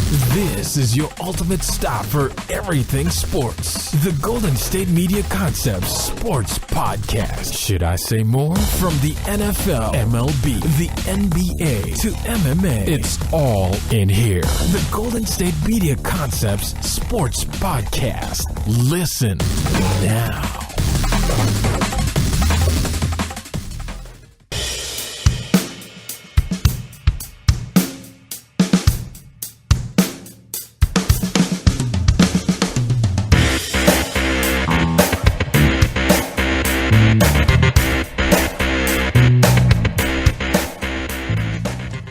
This is your ultimate stop for everything sports. The Golden State Media Concepts Sports Podcast. Should I say more? From the NFL, MLB, the NBA to MMA, it's all in here. The Golden State Media Concepts Sports Podcast. Listen now.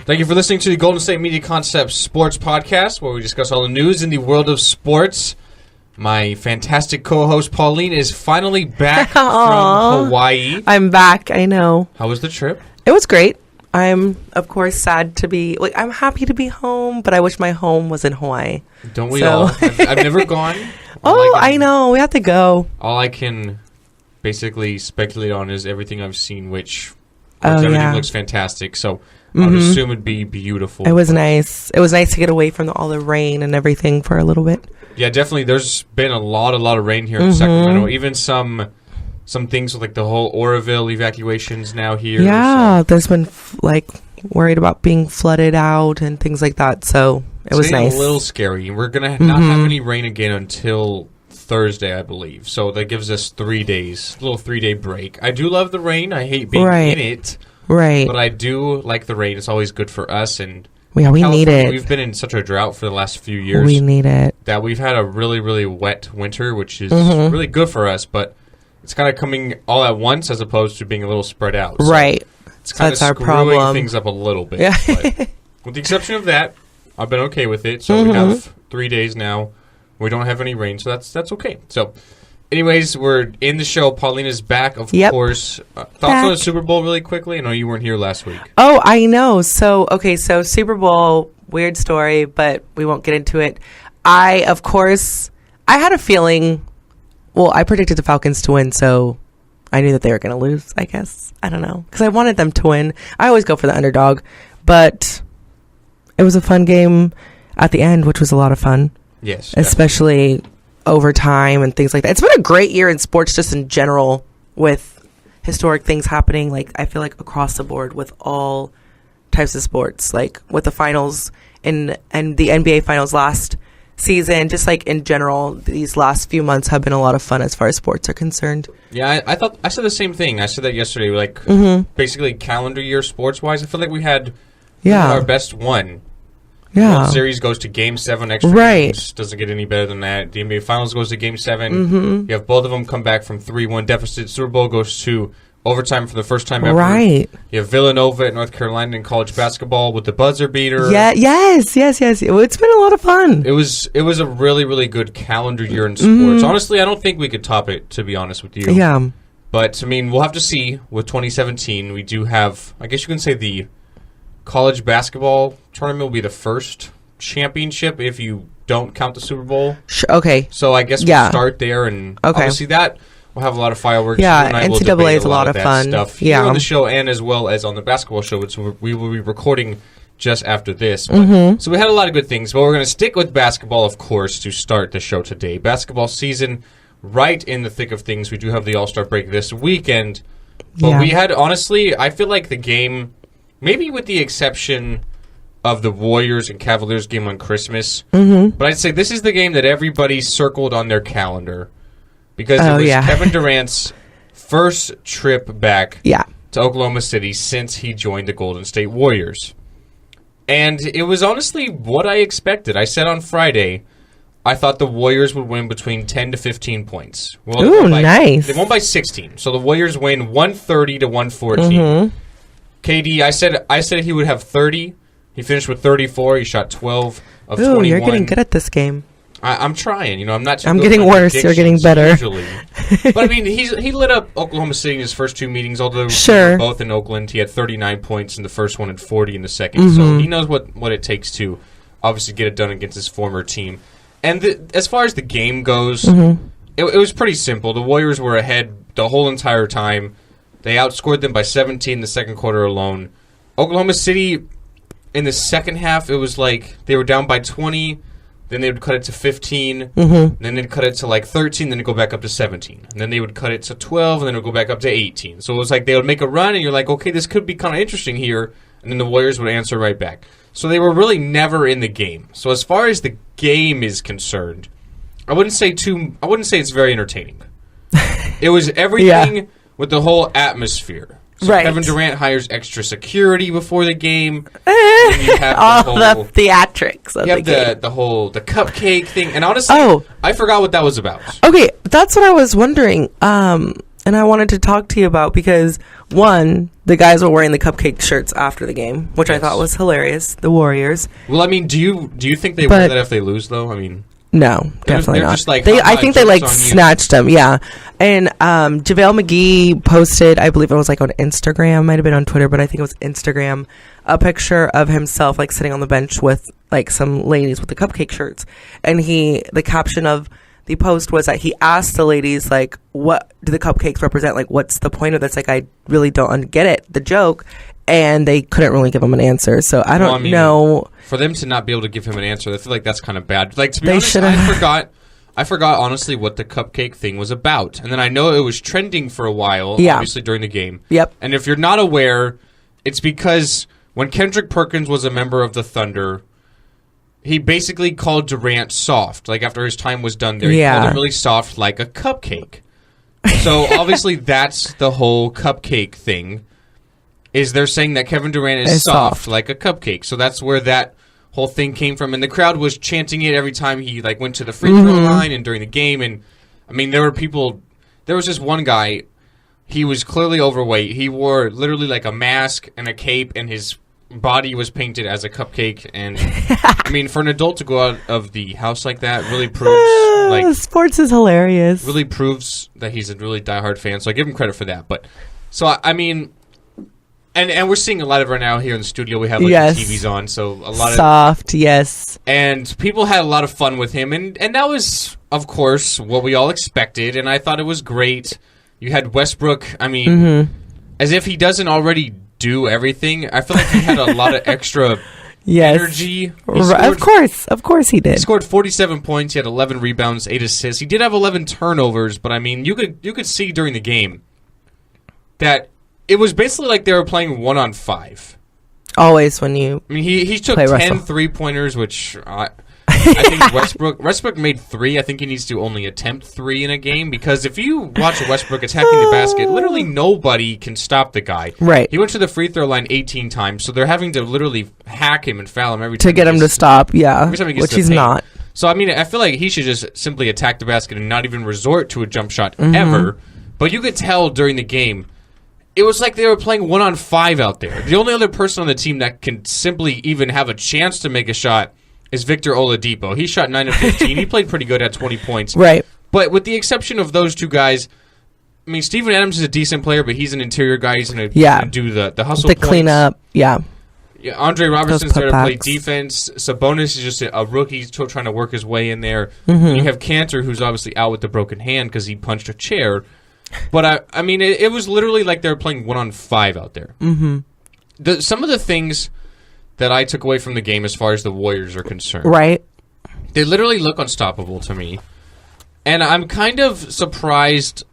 Thank you for listening to the Golden State Media Concepts Sports Podcast, where we discuss all the news in the world of sports. My fantastic co-host, Pauline, is finally back from Hawaii. I'm back, I know. How was the trip? It was great. I'm, of course, sad to be... I'm happy to be home, but I wish my home was in Hawaii. Don't we all? I've never gone. I know. We have to go. All I can basically speculate on is everything I've seen, which everything looks fantastic, so... I would assume it'd be beautiful. It was nice. It was nice to get away from all the rain and everything for a little bit. Yeah, definitely. There's been a lot of rain here in Sacramento. Even some things with the whole Oroville evacuations now here. Yeah, there's been worried about being flooded out and things like that. So it was nice. A little scary. We're gonna not have any rain again until Thursday, I believe. So that gives us 3 days, a little 3-day break. I do love the rain. I hate being in it. Right. But I do like the rain. It's always good for us. And yeah, we need it. We've been in such a drought for the last few years. We need it. That we've had a really, really wet winter, which is really good for us. But it's kind of coming all at once as opposed to being a little spread out. So right. It's kind of screwing things up a little bit. Yeah. But with the exception of that, I've been okay with it. So we have 3 days now. We don't have any rain, so that's okay. So... anyways, we're in the show. Pauline is back, of course. Thoughts on the Super Bowl really quickly? I know you weren't here last week. Oh, I know. So Super Bowl, weird story, but we won't get into it. I had a feeling, I predicted the Falcons to win, so I knew that they were going to lose, I guess. I don't know, because I wanted them to win. I always go for the underdog, but it was a fun game at the end, which was a lot of fun. Yes. Especially... overtime and things like that. It's been a great year in sports just in general with historic things happening, I feel like across the board with all types of sports, with the finals and the NBA finals last season, just in general, these last few months have been a lot of fun as far as sports are concerned. Yeah, I said the same thing. I said that yesterday, basically calendar year sports-wise, I feel like we had our best one. Yeah. World Series goes to Game 7 extra games. Doesn't get any better than that. The NBA Finals goes to Game 7. You have both of them come back from 3-1 deficit. Super Bowl goes to overtime for the first time ever. Right. You have Villanova at North Carolina in college basketball with the buzzer beater. Yeah. Yes. It's been a lot of fun. It was a really, really good calendar year in sports. Honestly, I don't think we could top it, to be honest with you. Yeah. But, we'll have to see. With 2017, we do have, I guess you can say the college basketball tournament will be the first championship if you don't count the Super Bowl. Okay. So I guess we'll start there, and obviously that will have a lot of fireworks. Yeah, NCAA is a lot of fun. Stuff here on the show and as well as on the basketball show, which we will be recording just after this. So we had a lot of good things, but we're going to stick with basketball, of course, to start the show today. Basketball season right in the thick of things. We do have the All-Star break this weekend, but we had, honestly, I feel like the game... maybe with the exception of the Warriors and Cavaliers game on Christmas. But I'd say this is the game that everybody circled on their calendar. Because it was Kevin Durant's first trip back to Oklahoma City since he joined the Golden State Warriors. And it was honestly what I expected. I said on Friday, I thought the Warriors would win between 10 to 15 points. Well, ooh, nice. They won by 16. So the Warriors win 130 to 114. KD, I said he would have 30. He finished with 34. He shot 12 of 21. You're getting good at this game. I'm trying. I'm not. I'm getting worse. You're getting better. Usually. But he lit up Oklahoma City in his first two meetings. Although both in Oakland, he had 39 points in the first one and 40 in the second. So he knows what it takes to obviously get it done against his former team. And as far as the game goes, it was pretty simple. The Warriors were ahead the whole entire time. They outscored them by 17 in the second quarter alone. Oklahoma City in the second half, it was like they were down by 20, then they would cut it to 15, then they'd cut it to like 13, then it'd go back up to 17. And then they would cut it to 12, and then it would go back up to 18. So it was like they would make a run, and you're like, okay, this could be kind of interesting here. And then the Warriors would answer right back. So they were really never in the game. So as far as the game is concerned, I wouldn't say it's very entertaining. It was everything with the whole atmosphere. So Kevin Durant hires extra security before the game. You have all the theatrics of the game. The cupcake thing. And honestly, I forgot what that was about. Okay, that's what I was wondering. And I wanted to talk to you about because, one, the guys were wearing the cupcake shirts after the game, which I thought was hilarious, the Warriors. Well, I mean, do you think they wear that if they lose, though? I mean... No, definitely not. Just like, I think they snatched them, yeah. And JaVale McGee posted, I believe it was like on Instagram, might have been on Twitter, but I think it was Instagram, a picture of himself like sitting on the bench with like some ladies with the cupcake shirts. And the caption of the post was that he asked the ladies like, what do the cupcakes represent? Like, what's the point of this? Like, I really don't get it, the joke. And they couldn't really give him an answer. So I don't know. For them to not be able to give him an answer, I feel like that's kind of bad. Like, to be honest, I forgot honestly what the cupcake thing was about. And then I know it was trending for a while, obviously during the game. Yep. And if you're not aware, it's because when Kendrick Perkins was a member of the Thunder, he basically called Durant soft. Like, after his time was done there, he called him really soft, like a cupcake. So obviously that's the whole cupcake thing. Is they're saying that Kevin Durant is soft like a cupcake. So that's where that whole thing came from. And the crowd was chanting it every time he like went to the free throw line and during the game. And, I mean, there was this one guy, he was clearly overweight. He wore literally like a mask and a cape, and his body was painted as a cupcake. And, I mean, for an adult to go out of the house like that really proves, like... Sports is hilarious. Really proves that he's a really diehard fan. So I give him credit for that. But, so, I mean... And we're seeing a lot of it right now here in the studio. We have the TVs on, so a lot of soft, yes. And people had a lot of fun with him, and that was, of course, what we all expected. And I thought it was great. You had Westbrook. I mean, as if he doesn't already do everything. I feel like he had a lot of extra energy. Of course he did. He scored 47 points. He had 11 rebounds, 8 assists. He did have 11 turnovers, but I mean, you could see during the game that. It was basically like they were playing 1-on-5. Always when you I mean, he took 10 3-pointers, which I think Westbrook made 3. I think he needs to only attempt 3 in a game, because if you watch Westbrook attacking the basket, literally nobody can stop the guy. Right. He went to the free throw line 18 times, so they're having to literally hack him and foul him every time. To get him to stop, every time he gets which to he's not. So, I mean, I feel like he should just simply attack the basket and not even resort to a jump shot ever. But you could tell during the game, it was like they were playing 1-on-5 out there. The only other person on the team that can simply even have a chance to make a shot is Victor Oladipo. He shot 9 of 15. He played pretty good at 20 points. Right. But with the exception of those two guys, I mean, Steven Adams is a decent player, but he's an interior guy. He's going to do the hustle points. The cleanup, Yeah, Andre Robertson's there to play defense. Sabonis is just a rookie. He's still trying to work his way in there. You have Cantor, who's obviously out with the broken hand because he punched a chair. But, I mean, it was literally like they were playing 1-on-5 out there. Some of the things that I took away from the game as far as the Warriors are concerned. Right. They literally look unstoppable to me. And I'm kind of surprised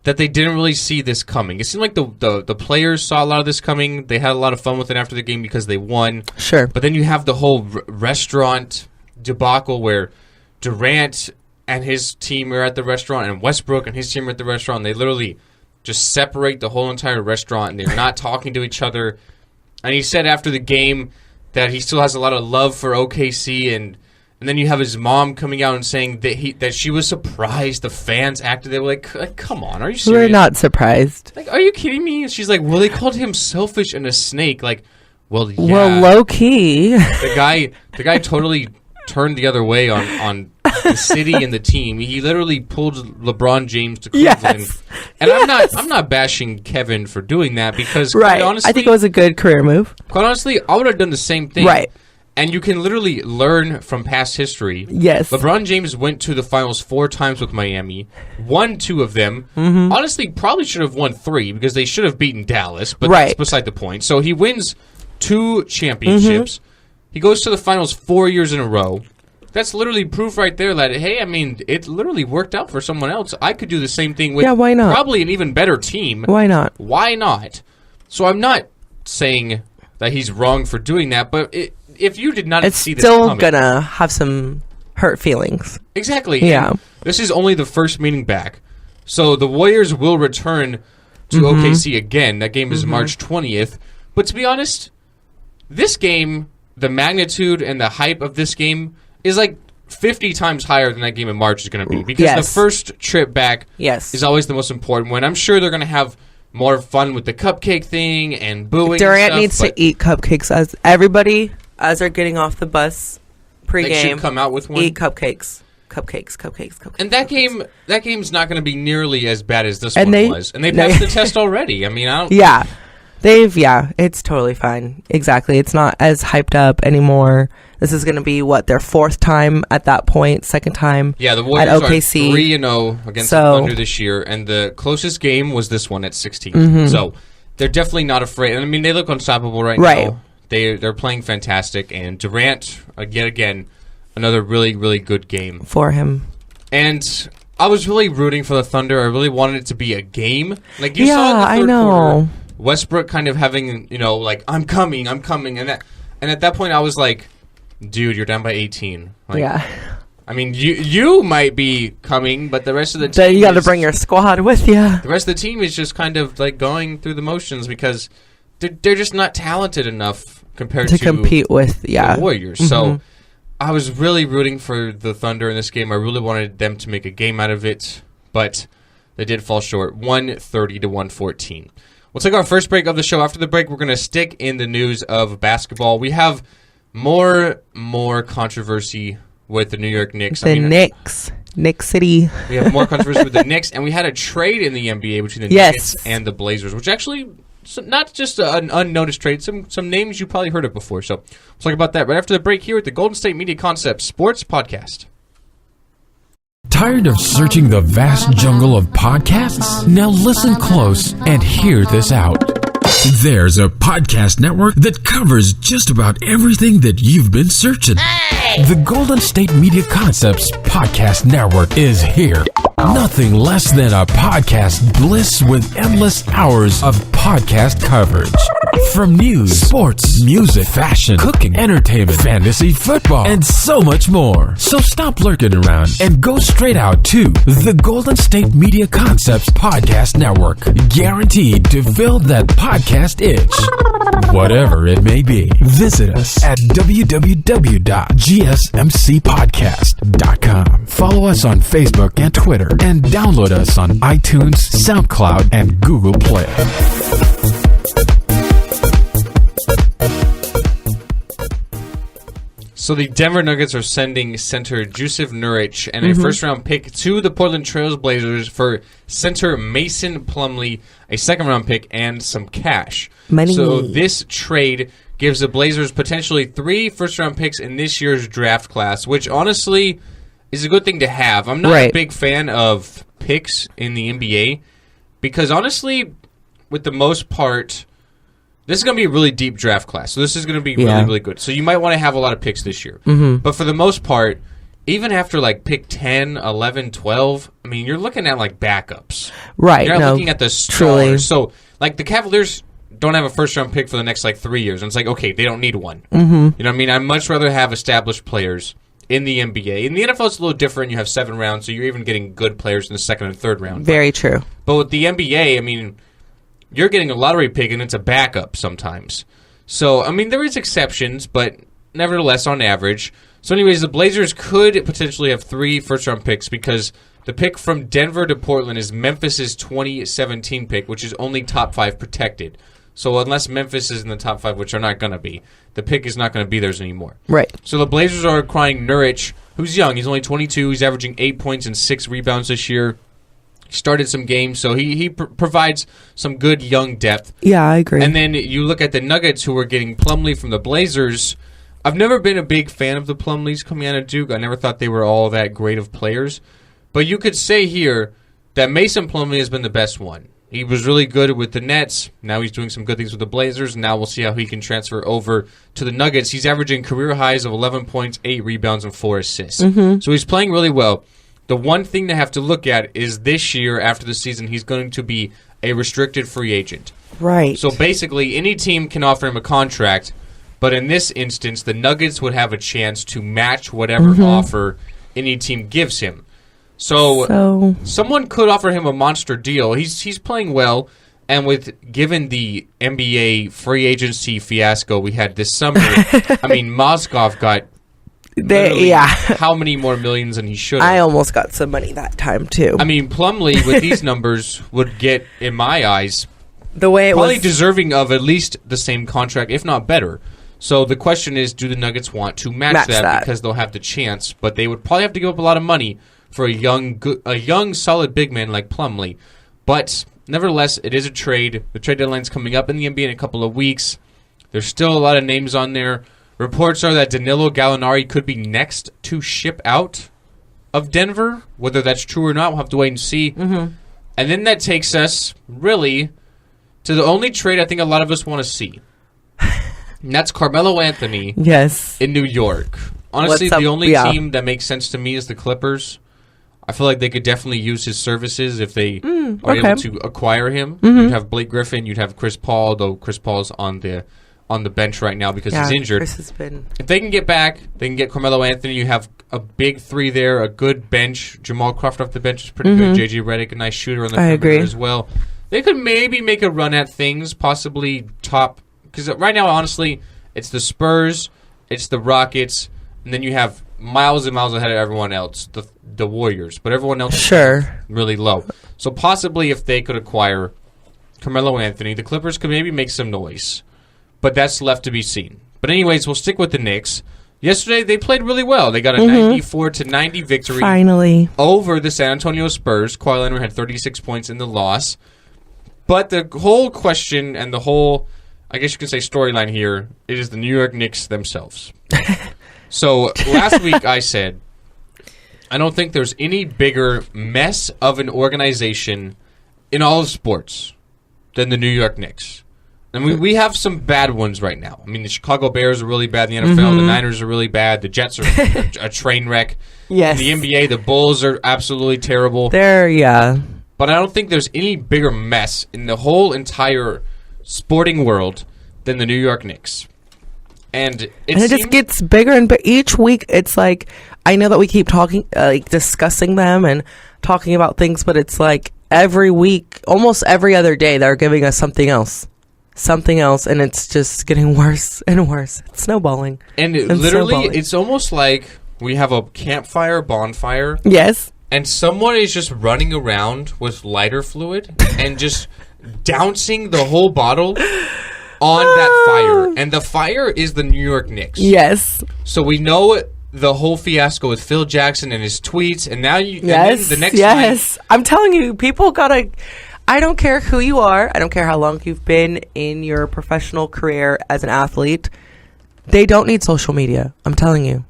that they didn't really see this coming. It seemed like the players saw a lot of this coming. They had a lot of fun with it after the game because they won. Sure. But then you have the whole restaurant debacle where Durant and his team are at the restaurant, and Westbrook and his team are at the restaurant. They literally just separate the whole entire restaurant, and they're not talking to each other. And he said after the game that he still has a lot of love for OKC, and then you have his mom coming out and saying that she was surprised the fans acted. They were like, come on, are you serious? We're not surprised. Like, are you kidding me? She's like, well, they called him selfish and a snake. Like, well, yeah. Well, low key. The guy totally turned the other way on the city and the team. He literally pulled LeBron James to Cleveland. Yes. And I'm not bashing Kevin for doing that, because right. honestly, I think it was a good career move. Quite honestly, I would have done the same thing. Right. And you can literally learn from past history. Yes. LeBron James went to the finals 4 times with Miami, won 2 of them. Honestly, probably should have won 3 because they should have beaten Dallas, but that's beside the point. So he wins 2 championships. He goes to the finals 4 years in a row. That's literally proof right there that, hey, I mean, it literally worked out for someone else. I could do the same thing with why not? Probably an even better team. Why not? Why not? So I'm not saying that he's wrong for doing that, but if you did not see this coming... It's still going to have some hurt feelings. Exactly. Yeah. And this is only the first meeting back. So the Warriors will return to OKC again. That game is March 20th. But to be honest, this game, the magnitude and the hype of this game is like 50 times higher than that game in March is going to be. Because the first trip back is always the most important one. I'm sure they're going to have more fun with the cupcake thing and booing Durant and stuff, needs to eat cupcakes as everybody, as they're getting off the bus pregame. They should come out with one. Eat cupcakes. Cupcakes. And that game's not going to be nearly as bad as this one was. And they passed the test already. I mean, I don't... Yeah. It's totally fine. Exactly. It's not as hyped up anymore. This is going to be, their 4th time at that point, 2nd time. Yeah, the Warriors at OKC. are 3-0 against the Thunder this year, and the closest game was this one at 16. So they're definitely not afraid. I mean, they look unstoppable right now. They're playing fantastic, and Durant, yet again, another really, really good game. For him. And I was really rooting for the Thunder. I really wanted it to be a game. Like, you saw in the third quarter, Westbrook kind of having, like, I'm coming. And at that point, I was like, dude, you're down by 18. Like, I mean, you might be coming, but the rest of the team... You got to bring your squad with you. The rest of the team is just kind of, like, going through the motions because they're just not talented enough compared to compete with the Warriors. So I was really rooting for the Thunder in this game. I really wanted them to make a game out of it, but they did fall short, 130-114. We'll take our first break of the show. After the break, we're going to stick in the news of basketball. We have more controversy with the New York Knicks. Knicks. Knicks City. We have more controversy with the Knicks, and we had a trade in the NBA between the Nuggets and the Blazers, which actually... So not just an unnoticed trade, some names you probably heard of before. So we'll talk about that right after the break here at the Golden State Media Concepts Sports Podcast. Tired of searching the vast jungle of podcasts? Now listen close and hear this out. There's a podcast network that covers just about everything that you've been searching. Hey! The Golden State Media Concepts Podcast Network is here. Nothing less than a podcast bliss with endless hours of podcast coverage. From news, sports, music, fashion, cooking, entertainment, fantasy, football, and so much more. So stop lurking around and go straight out to the Golden State Media Concepts Podcast Network. Guaranteed to fill that podcast itch. Whatever it may be. Visit us at www.gsmcpodcast.com. Follow us on Facebook and Twitter, and download us on iTunes, SoundCloud, and Google Play. So the Denver Nuggets are sending center Jusuf Nurkic and a first-round pick to the Portland Trail Blazers for center Mason Plumlee, a second-round pick, and some cash. Money. So this trade gives the Blazers potentially 3 first-round picks in this year's draft class, which honestly is a good thing to have. I'm not a big fan of picks in the NBA because honestly, with the most part... This is going to be a really deep draft class, so this is going to be really, really good. So you might want to have a lot of picks this year. But for the most part, even after like pick 10, 11, 12, I mean, you're looking at like backups. Right. You're not looking at the stars. Truly. So like the Cavaliers don't have a first-round pick for the next like 3 years. And it's like, okay, they don't need one. You know what I mean? I'd much rather have established players in the NBA. In the NFL, it's a little different. You have 7 rounds, so you're even getting good players in the second and third round. Very true. But with the NBA, I mean... You're getting a lottery pick, and it's a backup sometimes. So, I mean, there is exceptions, but nevertheless, on average. So, anyways, the Blazers could potentially have 3 first-round picks because the pick from Denver to Portland is Memphis's 2017 pick, which is only top 5 protected. So, unless Memphis is in the top 5, which are not going to be, the pick is not going to be theirs anymore. Right. So, the Blazers are acquiring Nurkic, who's young. He's only 22. He's averaging 8 points and 6 rebounds this year. Started some games, so he provides some good young depth. Yeah, I agree. And then you look at the Nuggets, who are getting Plumlee from the Blazers. I've never been a big fan of the Plumlees coming out of Duke. I never thought they were all that great of players. But you could say here that Mason Plumlee has been the best one. He was really good with the Nets. Now he's doing some good things with the Blazers. Now we'll see how he can transfer over to the Nuggets. He's averaging career highs of 11 points, 8 rebounds, and 4 assists. So he's playing really well. The one thing to have to look at is this year, after the season, he's going to be a restricted free agent. Right. So basically, any team can offer him a contract, but in this instance, the Nuggets would have a chance to match whatever offer any team gives him. So someone could offer him a monster deal. He's playing well, and given the NBA free agency fiasco we had this summer, I mean, Mozgov got how many more millions than he should have. I almost got some money that time too. I mean, Plumlee with these numbers would get, in my eyes, the way it probably was deserving of at least the same contract, if not better. So the question is, do the Nuggets want to match that because they'll have the chance, but they would probably have to give up a lot of money for a young, solid big man like Plumlee. But nevertheless, it is a trade. The trade deadline's coming up in the NBA in a couple of weeks. There's still a lot of names on there. Reports are that Danilo Gallinari could be next to ship out of Denver. Whether that's true or not, we'll have to wait and see. And then that takes us, really, to the only trade I think a lot of us want to see. And that's Carmelo Anthony in New York. Honestly, the only team that makes sense to me is the Clippers. I feel like they could definitely use his services if they are able to acquire him. You'd have Blake Griffin, you'd have Chris Paul, though Chris Paul's on the bench right now because he's injured. Chris has been... If they can get back, they can get Carmelo Anthony. You have a big three there, a good bench. Jamal Crawford off the bench is pretty good. JJ Redick, a nice shooter on the perimeter as well. They could maybe make a run at things, possibly top... Because right now, honestly, it's the Spurs, it's the Rockets, and then you have miles and miles ahead of everyone else, the Warriors. But everyone else is really low. So possibly if they could acquire Carmelo Anthony, the Clippers could maybe make some noise. But that's left to be seen. But anyways, we'll stick with the Knicks. Yesterday, they played really well. They got a 94-90 victory over the San Antonio Spurs. Kawhi Leonard had 36 points in the loss. But the whole question and the whole, I guess you could say, storyline here, it is the New York Knicks themselves. So last week I said, I don't think there's any bigger mess of an organization in all of sports than the New York Knicks. And we have some bad ones right now. I mean, the Chicago Bears are really bad in the NFL. The Niners are really bad. The Jets are a train wreck. Yes. In the NBA, the Bulls are absolutely terrible. But I don't think there's any bigger mess in the whole entire sporting world than the New York Knicks. And it just gets bigger and bigger. Each week, it's like, I know that we keep talking, discussing them and talking about things, but it's like every week, almost every other day, they're giving us something else, and it's just getting worse and worse. It's snowballing. And literally, it's almost like we have a campfire, bonfire. Yes. And someone is just running around with lighter fluid and just dousing the whole bottle on that fire. And the fire is the New York Knicks. Yes. So we know the whole fiasco with Phil Jackson and his tweets, and now and then the next night, I'm telling you, people gotta... I don't care who you are. I don't care how long you've been in your professional career as an athlete. They don't need social media. I'm telling you.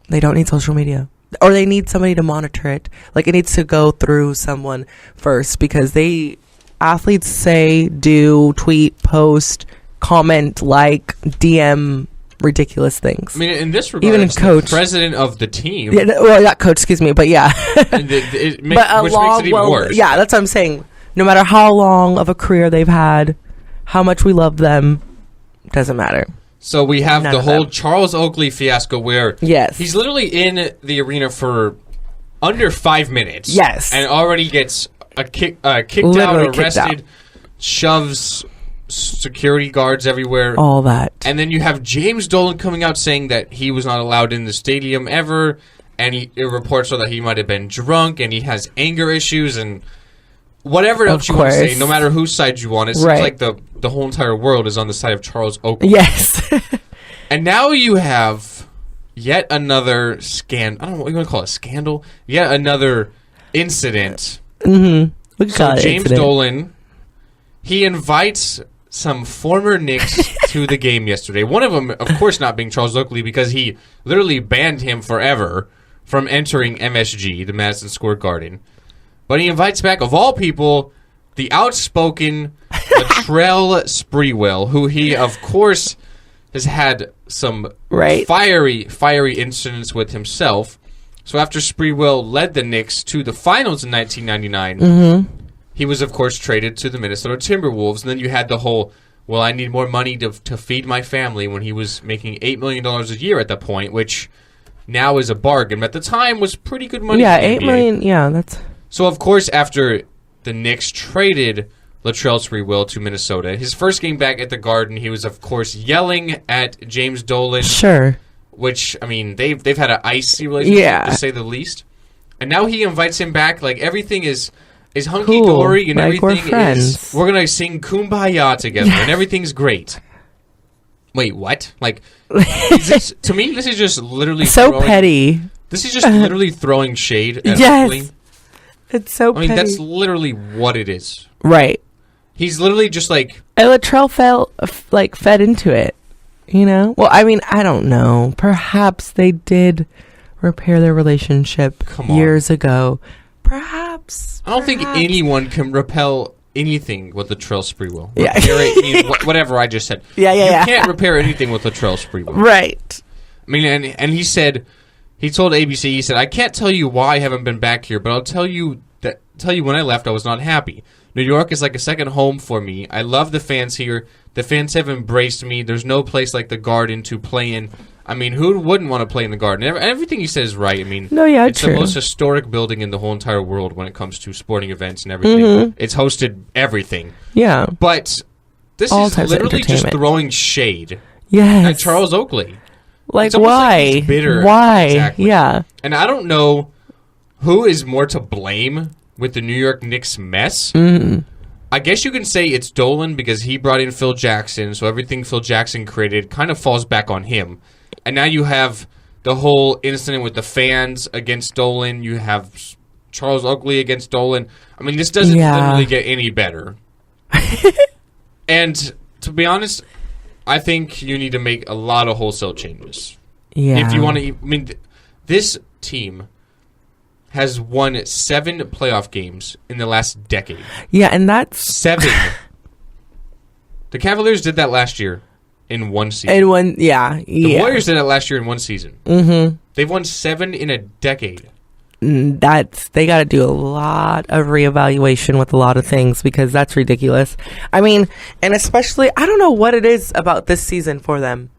They don't need social media. Or they need somebody to monitor it. Like, it needs to go through someone first, because athletes say, do, tweet, post, comment, like, DM ridiculous things. I mean, in this regard, even coach, the president of the team. Yeah, well, not coach, excuse me, but yeah. Which makes it even worse. Yeah, that's what I'm saying. No matter how long of a career they've had, how much we love them, doesn't matter. So we have the whole Charles Oakley fiasco where he's literally in the arena for under 5 minutes. Yes. And already gets kicked out, arrested, shoves security guards everywhere. All that. And then you have James Dolan coming out saying that he was not allowed in the stadium ever, and it reports that he might have been drunk, and he has anger issues, and whatever else you want to say, no matter whose side you want. It seems like the whole entire world is on the side of Charles Oakley. Yes. And now you have yet another scandal. I don't know what you want to call it, scandal. Yet another incident. Mm-hmm. So James Dolan, he invites some former Knicks to the game yesterday. One of them, of course, not being Charles Oakley, because he literally banned him forever from entering MSG, the Madison Square Garden. But he invites back, of all people, the outspoken Latrell Sprewell, who he, of course, has had some fiery incidents with himself. So after Sprewell led the Knicks to the finals in 1999, he was, of course, traded to the Minnesota Timberwolves. And then you had the whole, well, I need more money to feed my family, when he was making $8 million a year at that point, which now is a bargain. But at the time was pretty good money. Yeah, $8 million. Yeah, that's... So, of course, after the Knicks traded Latrell Sprewell to Minnesota, his first game back at the Garden, he was, of course, yelling at James Dolan. Sure. Which, I mean, they've had an icy relationship, to say the least. And now he invites him back. Like, everything is hunky-dory, and like we're going to sing Kumbaya together, and everything's great. Wait, what? Like, to me, this is just literally petty. This is just literally throwing shade at Pauline. It's so petty. I mean, that's literally what it is. Right. He's literally just like... And Latrell fed into it, you know? Well, I mean, I don't know. Perhaps they did repair their relationship years ago. Perhaps. I don't think anyone can repel anything with Latrell Sprewell. Yeah. Whatever I just said. Yeah. You can't repair anything with Latrell Sprewell. Right. I mean, and he said... He told ABC, he said, I can't tell you why I haven't been back here, but I'll tell you when I left, I was not happy. New York is like a second home for me. I love the fans here. The fans have embraced me. There's no place like the Garden to play in. I mean, who wouldn't want to play in the Garden? Everything he says is right. I mean, it's true. The most historic building in the whole entire world when it comes to sporting events and everything. It's hosted everything. Yeah. But this is literally just throwing shade at Charles Oakley. Like, why? Like he's bitter. Why? Exactly. Yeah. And I don't know who is more to blame with the New York Knicks mess. I guess you can say it's Dolan because he brought in Phil Jackson, so everything Phil Jackson created kind of falls back on him. And now you have the whole incident with the fans against Dolan. You have Charles Oakley against Dolan. I mean, this doesn't literally get any better. And to be honest... I think you need to make a lot of wholesale changes. Yeah. If you want to... I mean, this team has won 7 playoff games in the last decade. Yeah, and that's... 7. The Cavaliers did that last year in one season. In one, The Warriors did it last year in one season. Mm-hmm. They've won 7 in a decade. They got to do a lot of reevaluation with a lot of things because that's ridiculous. I mean, and especially, I don't know what it is about this season for them.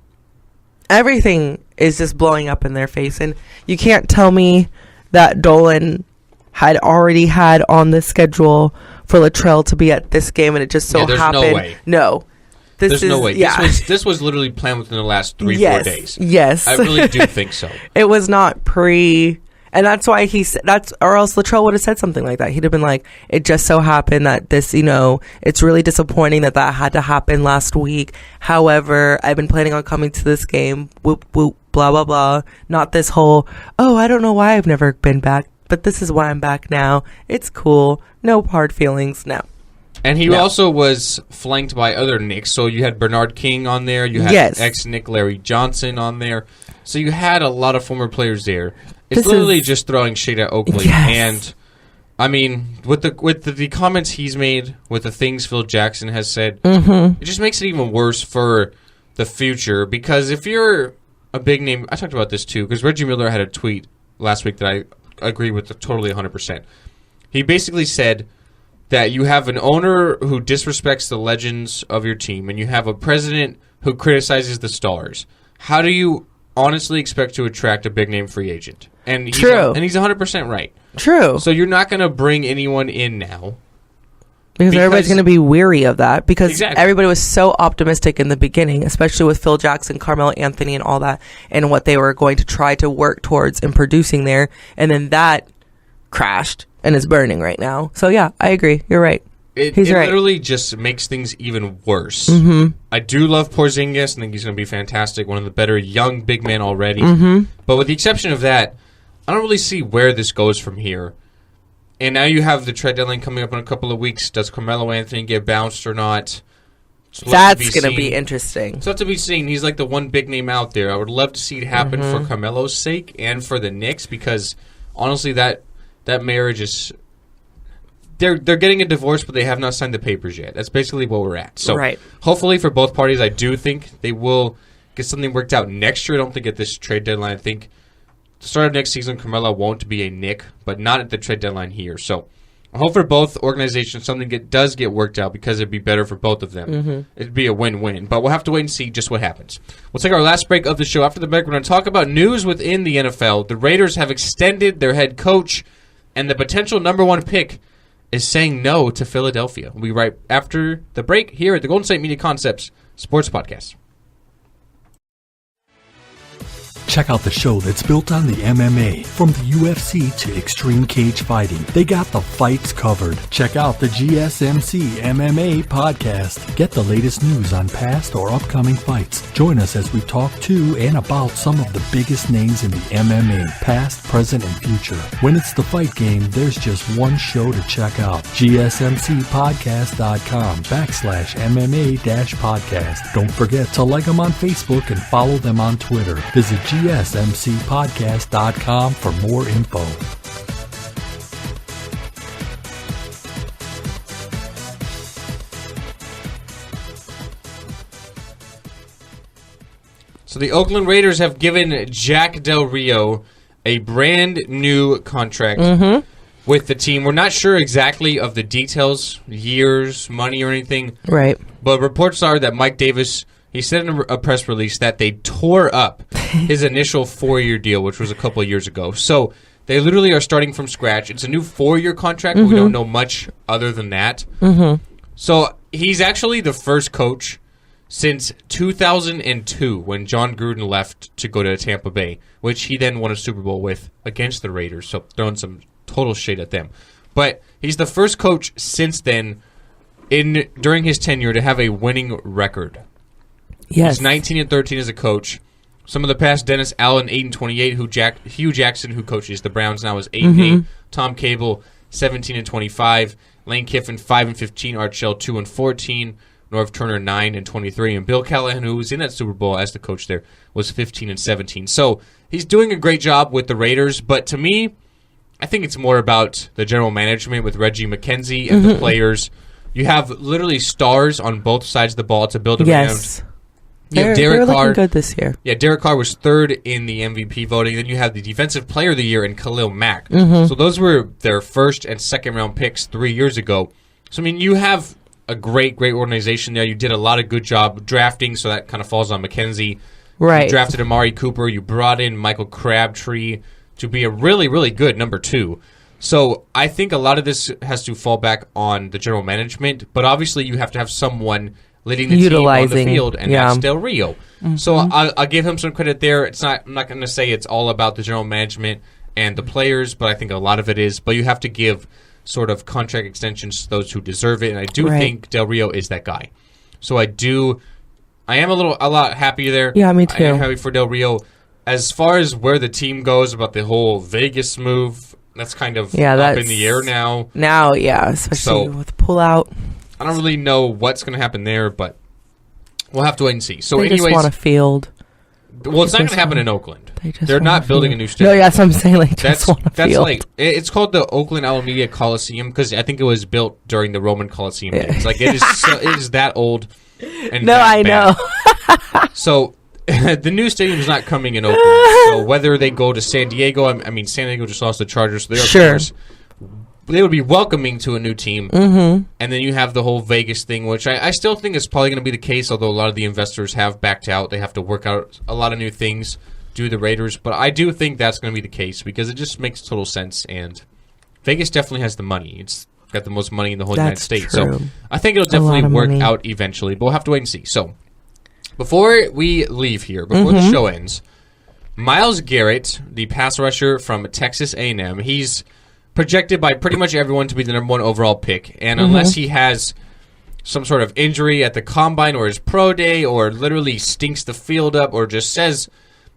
Everything is just blowing up in their face, and you can't tell me that Dolan had already had on the schedule for Latrell to be at this game, and it just so happened. No way. No. There's no way. Yeah. This was literally planned within the last 3-4 days. Yes. I really do think so. It was not and that's why he said or else Latrell would have said something like that. He'd have been like, it just so happened that this, it's really disappointing that had to happen last week. However, I've been planning on coming to this game. Whoop, whoop, blah, blah, blah. Not this whole, I don't know why I've never been back, but this is why I'm back now. It's cool. No hard feelings. No. And he also was flanked by other Knicks. So you had Bernard King on there. You had ex-Knick Larry Johnson on there. So you had a lot of former players there. It's literally just throwing shade at Oakley. And, I mean, with the comments he's made, with the things Phil Jackson has said, it just makes it even worse for the future. Because if you're a big name... I talked about this, too, because Reggie Miller had a tweet last week that I agree with totally 100%. He basically said that you have an owner who disrespects the legends of your team, and you have a president who criticizes the stars. How do you honestly expect to attract a big-name free agent? And he's True. And he's 100% right. True. So you're not going to bring anyone in now. Because everybody's going to be weary of that. Because everybody was so optimistic in the beginning, especially with Phil Jackson, Carmelo Anthony, and all that, and what they were going to try to work towards and producing there. And then that crashed and is burning right now. So, yeah, I agree. You're right. It literally just makes things even worse. Mm-hmm. I do love Porzingis. I think he's going to be fantastic. One of the better young big men already. Mm-hmm. But with the exception of that, I don't really see where this goes from here. And now you have the trade deadline coming up in a couple of weeks. Does Carmelo Anthony get bounced or not? That's going to be interesting. It's not to be seen. He's like the one big name out there. I would love to see it happen for Carmelo's sake and for the Knicks because, honestly, that marriage is... they're getting a divorce, but they have not signed the papers yet. That's basically where we're at. So right. Hopefully for both parties, I do think they will get something worked out next year. I don't think at this trade deadline. I think the start of next season, Carmelo won't be a Knick, but not at the trade deadline here. So I hope for both organizations something does get worked out because it'd be better for both of them. Mm-hmm. It'd be a win-win. But we'll have to wait and see just what happens. We'll take our last break of the show. After the break, we're going to talk about news within the NFL. The Raiders have extended their head coach, and the potential number one pick is saying no to Philadelphia. We'll be right after the break here at the Golden State Media Concepts Sports Podcast. Check out the show that's built on the MMA. From the UFC to extreme cage fighting, they got the fights covered. Check out the GSMC MMA podcast. Get the latest news on past or upcoming fights. Join us as we talk to and about some of the biggest names in the MMA, past, present, and future. When it's the fight game, there's just one show to check out. GSMCpodcast.com/MMA-podcast. Don't forget to like them on Facebook and follow them on Twitter. Visit GSMCpodcast.com for more info. So the Oakland Raiders have given Jack Del Rio a brand new contract with the team. We're not sure exactly of the details, years, money, or anything. Right. But reports are that Mike Davis, he said in a press release that they tore up his initial 4-year deal, which was a couple of years ago. So they literally are starting from scratch. It's a new 4-year contract, but we don't know much other than that. So he's actually the first coach since 2002 when John Gruden left to go to Tampa Bay, which he then won a Super Bowl with against the Raiders. So throwing some total shade at them. But he's the first coach since then during his tenure to have a winning record. Yes. He's 19-13 as a coach. Some of the past: Dennis Allen, 8-28. Hugh Jackson, who coaches the Browns now, is 8-8. Tom Cable, 17-25. Lane Kiffin, 5-15. Art Shell, 2-14. Norv Turner, 9-23. And Bill Callahan, who was in that Super Bowl as the coach there, was 15-17. So he's doing a great job with the Raiders. But to me, I think it's more about the general management with Reggie McKenzie and the players. You have literally stars on both sides of the ball to build around. Yes. They're looking good this year. Yeah, Derek Carr was third in the MVP voting. Then you have the Defensive Player of the Year in Khalil Mack. So those were their first and second round picks 3 years ago. So, I mean, you have a great organization there. You did a lot of good job drafting, so that kind of falls on McKenzie. Right. You drafted Amari Cooper. You brought in Michael Crabtree to be a really, really good number 2. So I think a lot of this has to fall back on the general management, but obviously you have to have someone leading the team on the field, and that's Del Rio. So I'll give him some credit there. I'm not going to say it's all about the general management and the players, but I think a lot of it is. But you have to give sort of contract extensions to those who deserve it, and I do think Del Rio is that guy. So I am a lot happier there. Yeah, me too. I am happy for Del Rio. As far as where the team goes about the whole Vegas move, that's kind of up in the air now. Now, yeah, especially with the pullout. I don't really know what's going to happen there, but we'll have to wait and see. So, they anyways, just want a field. Well, it's not going to happen in Oakland. They're not building a new No, stadium. yeah, that's what I'm saying. Like, that's want a field. Like it's called the Oakland Alameda Coliseum because I think it was built during the Roman Coliseum days. Like it is that old. And no, I bad. know. So the new stadium is not coming in Oakland. So whether they go to San Diego, I mean, San Diego just lost the Chargers, so they would be welcoming to a new team. And then you have the whole Vegas thing, which I still think is probably going to be the case, although a lot of the investors have backed out. They have to work out a lot of new things, do the Raiders. But I do think that's going to be the case because it just makes total sense. And Vegas definitely has the money. It's got the most money in the whole United States. True. So I think it'll definitely work out eventually. But we'll have to wait and see. So before we leave here, before the show ends, Myles Garrett, the pass rusher from Texas A&M, he's projected by pretty much everyone to be the number 1 overall pick. And unless he has some sort of injury at the combine or his pro day or literally stinks the field up or just says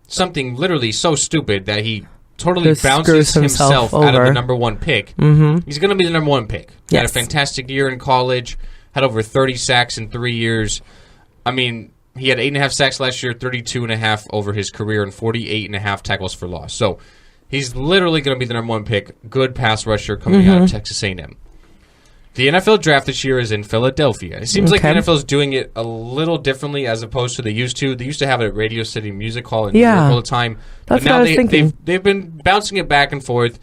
something literally so stupid that he totally bounces himself out of the number 1 pick, he's going to be the number 1 pick. He had a fantastic year in college, had over 30 sacks in 3 years. I mean, he had 8.5 sacks last year, 32.5 over his career, and 48.5 tackles for loss. So he's literally going to be the number 1 pick. Good pass rusher coming out of Texas A&M. The NFL draft this year is in Philadelphia. It seems like the NFL is doing it a little differently as opposed to they used to. They used to have it at Radio City Music Hall in New York all the time. That's but now what I was thinking. they've been bouncing it back and forth.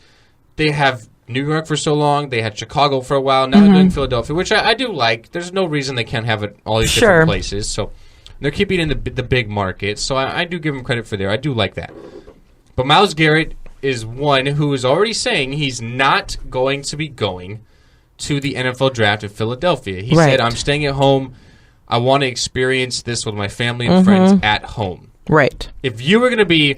They have New York for so long. They had Chicago for a while. Now they're doing Philadelphia, which I do like. There's no reason they can't have it all these different places. So they're keeping it in the big market. So I do give them credit for there. I do like that. But Myles Garrett is one who is already saying he's not going to be going to the NFL draft in Philadelphia. He said, I'm staying at home. I want to experience this with my family and friends at home. Right. If you were going to be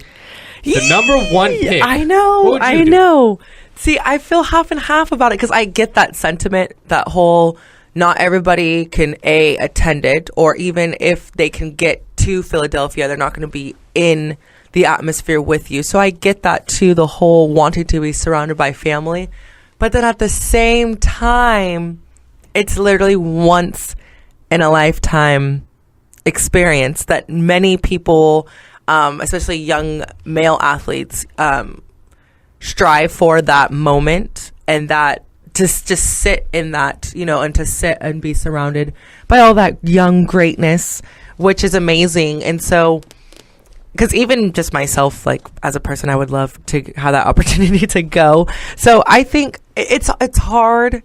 the number one pick, I know. what would you do? Know. See, I feel half and half about it because I get that sentiment, that whole not everybody can attend it, or even if they can get to Philadelphia, they're not going to be in the atmosphere with you. So I get that too, the whole wanting to be surrounded by family. But then at the same time, it's literally once in a lifetime experience that many people, especially young male athletes, strive for that moment, and that just sit in that, and to sit and be surrounded by all that young greatness, which is amazing. And so, because even just myself, like as a person, I would love to have that opportunity to go. So I think it's hard,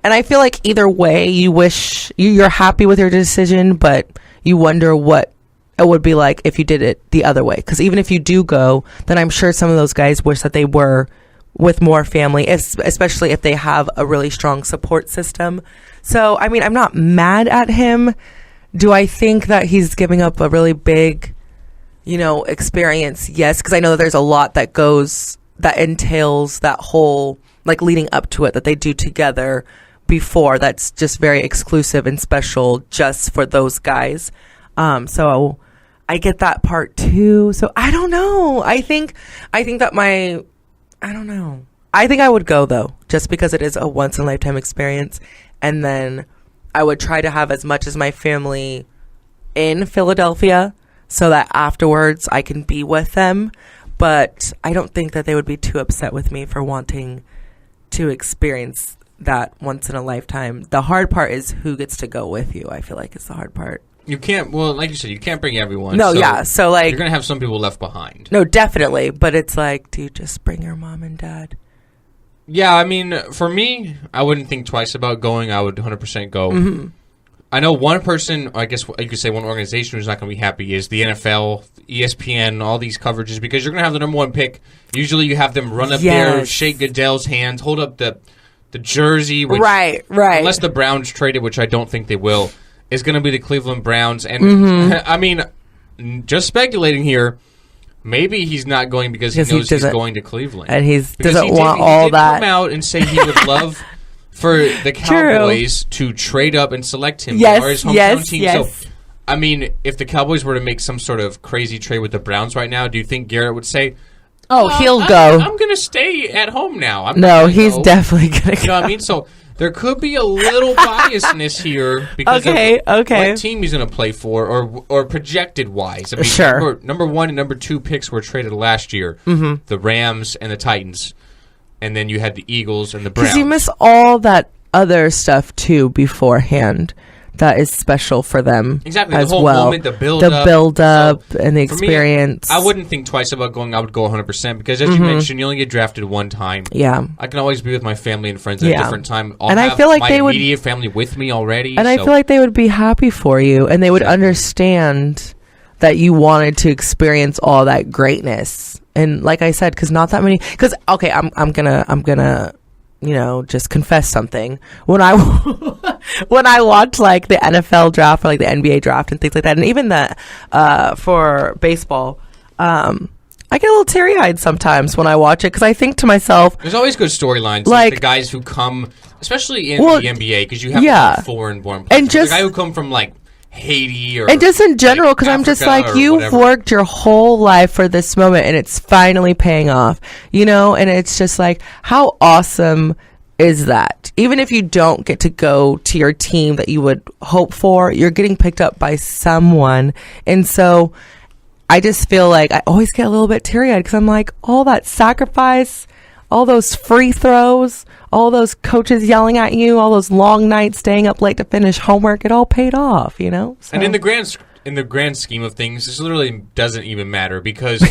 and I feel like either way, you wish you're happy with your decision, but you wonder what it would be like if you did it the other way. Because even if you do go, then I'm sure some of those guys wish that they were with more family, especially if they have a really strong support system. So I mean, I'm not mad at him. Do I think that he's giving up a really big experience? Yes, because I know that there's a lot that entails that whole, like, leading up to it that they do together before, that's just very exclusive and special just for those guys. So I get that part too. So I don't know. I think that I don't know. I think I would go though, just because it is a once in a lifetime experience. And then I would try to have as much as my family in Philadelphia, so that afterwards I can be with them. But I don't think that they would be too upset with me for wanting to experience that once in a lifetime. The hard part is who gets to go with you. I feel like it's the hard part. You can't, well, like you said, you can't bring everyone. No, yeah. So, like, you're going to have some people left behind. No, definitely. But it's like, do you just bring your mom and dad? Yeah, I mean, for me, I wouldn't think twice about going. I would 100% go. Mm-hmm. I know one person, I guess you could say one organization who's not going to be happy is the NFL, ESPN, all these coverages, because you're going to have the number one pick. Usually you have them run up there, shake Goodell's hands, hold up the jersey. Which, right. Unless the Browns trade it, which I don't think they will, is going to be the Cleveland Browns. And, I mean, just speculating here, maybe he's not going because he knows he's going to Cleveland. And he doesn't want all that. He did come out and say he would love for the Cowboys to trade up and select him for his hometown team. Yes. So, I mean, if the Cowboys were to make some sort of crazy trade with the Browns right now, do you think Garrett would say, he'll go. I'm going to stay at home now. He's definitely going to go. You know what I mean? So there could be a little biasness here because of what team he's going to play for or projected wise. I mean, number one and number two picks were traded last year, the Rams and the Titans. And then you had the Eagles and the Browns. Because you miss all that other stuff, too, beforehand that is special for them. Exactly. As the whole well. moment, the build-up. And the experience. Me, I wouldn't think twice about going. I would go 100% because, as you mentioned, you only get drafted one time. Yeah. I can always be with my family and friends at a different time. I feel like my immediate family with me already. And I feel like they would be happy for you, and they would understand that you wanted to experience all that greatness. And like I said, because not that many. Because I'm gonna just confess something. When I watch like the NFL draft or like the NBA draft and things like that, and even for baseball, I get a little teary-eyed sometimes when I watch it because I think to myself, there's always good storylines, like the guys who come, especially in the NBA, because you have foreign-born players, and just the guy who come from like Haiti or, and just in general, because I'm just like, you've worked your whole life for this moment and it's finally paying off, and it's just like, how awesome is that? Even if you don't get to go to your team that you would hope for, you're getting picked up by someone. And so I just feel like I always get a little bit teary-eyed because I'm like, all that sacrifice, all those free throws, all those coaches yelling at you, all those long nights staying up late to finish homework, it all paid off, you know? So. And in the grand scheme of things, this literally doesn't even matter because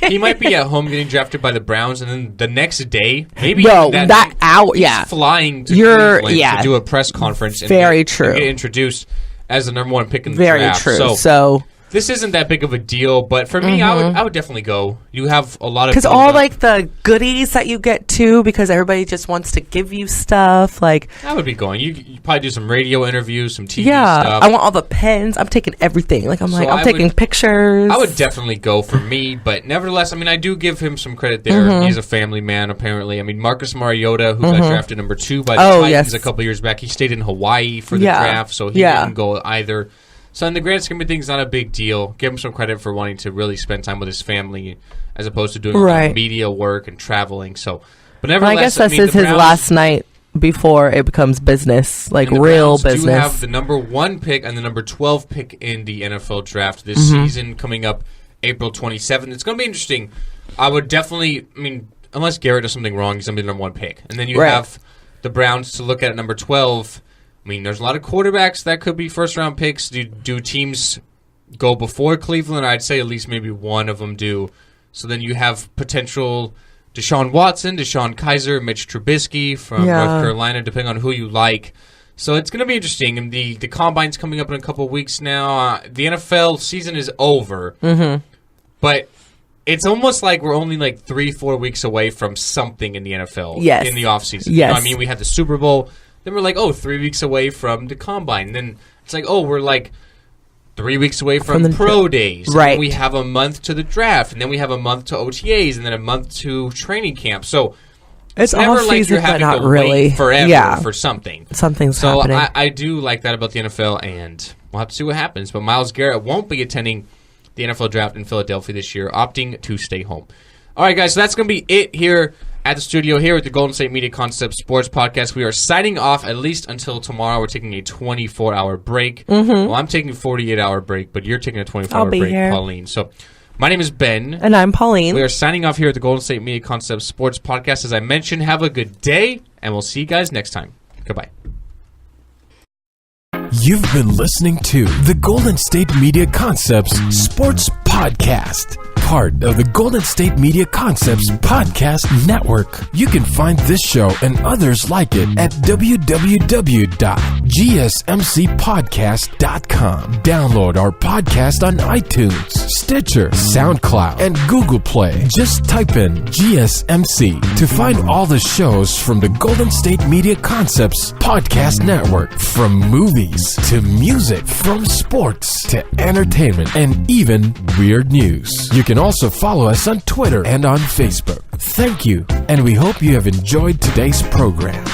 he might be at home getting drafted by the Browns, and then the next day, maybe that hour, yeah, flying to Cleveland to do a press conference. Very true. And get introduced as the number one pick in the very draft. True. So this isn't that big of a deal, but for me, I would definitely go. You have a lot of because all like the goodies that you get too, because everybody just wants to give you stuff. Like I would be going. You probably do some radio interviews, some TV stuff. stuff. I want all the pens. I'm taking everything. Like I'm taking pictures. I would definitely go for me, but nevertheless, I mean, I do give him some credit there. He's a family man, apparently. I mean, Marcus Mariota, who got drafted number 2 by the Titans a couple years back, he stayed in Hawaii for the draft, so he didn't go either. So in the grand scheme of things, not a big deal. Give him some credit for wanting to really spend time with his family as opposed to doing media work and traveling. So, but nevertheless, I guess this is his last night before it becomes business, like real business. Do have the number 1 pick and the number 12 pick in the NFL draft this season coming up April 27th. It's going to be interesting. I would definitely, I mean, unless Garrett does something wrong, he's going to be the number 1 pick. And then you have the Browns to look at number 12. I mean, there's a lot of quarterbacks that could be first-round picks. Do teams go before Cleveland? I'd say at least maybe one of them do. So then you have potential Deshaun Watson, Deshaun Kaiser, Mitch Trubisky from North Carolina, depending on who you like. So it's going to be interesting. And the Combine's coming up in a couple of weeks now. The NFL season is over. But it's almost like we're only like 3-4 weeks away from something in the NFL in the offseason. You know what I mean? We had the Super Bowl. Then we're like, 3 weeks away from the Combine. Then it's like, we're like 3 weeks away from the pro days. Right. And we have a month to the draft. And then we have a month to OTAs. And then a month to training camp. So it's never like you're having to wait forever for something. Something's happening. So I do like that about the NFL. And we'll have to see what happens. But Myles Garrett won't be attending the NFL draft in Philadelphia this year, opting to stay home. All right, guys. So that's going to be it here at the studio here with the Golden State Media Concepts Sports Podcast. We are signing off at least until tomorrow. We're taking a 24-hour break. Well, I'm taking a 48-hour break, but you're taking a 24-hour break, here. Pauline. So my name is Ben. And I'm Pauline. We are signing off here at the Golden State Media Concepts Sports Podcast. As I mentioned, have a good day, and we'll see you guys next time. Goodbye. You've been listening to the Golden State Media Concepts Sports Podcast, part of the Golden State Media Concepts Podcast Network. You can find this show and others like it at www.gsmcpodcast.com. Download our podcast on iTunes, Stitcher, SoundCloud, and Google Play. Just type in GSMC to find all the shows from the Golden State Media Concepts Podcast Network, from movies to music, from sports to entertainment, and even weird news. You can also follow us on Twitter and on Facebook. Thank you, and we hope you have enjoyed today's program.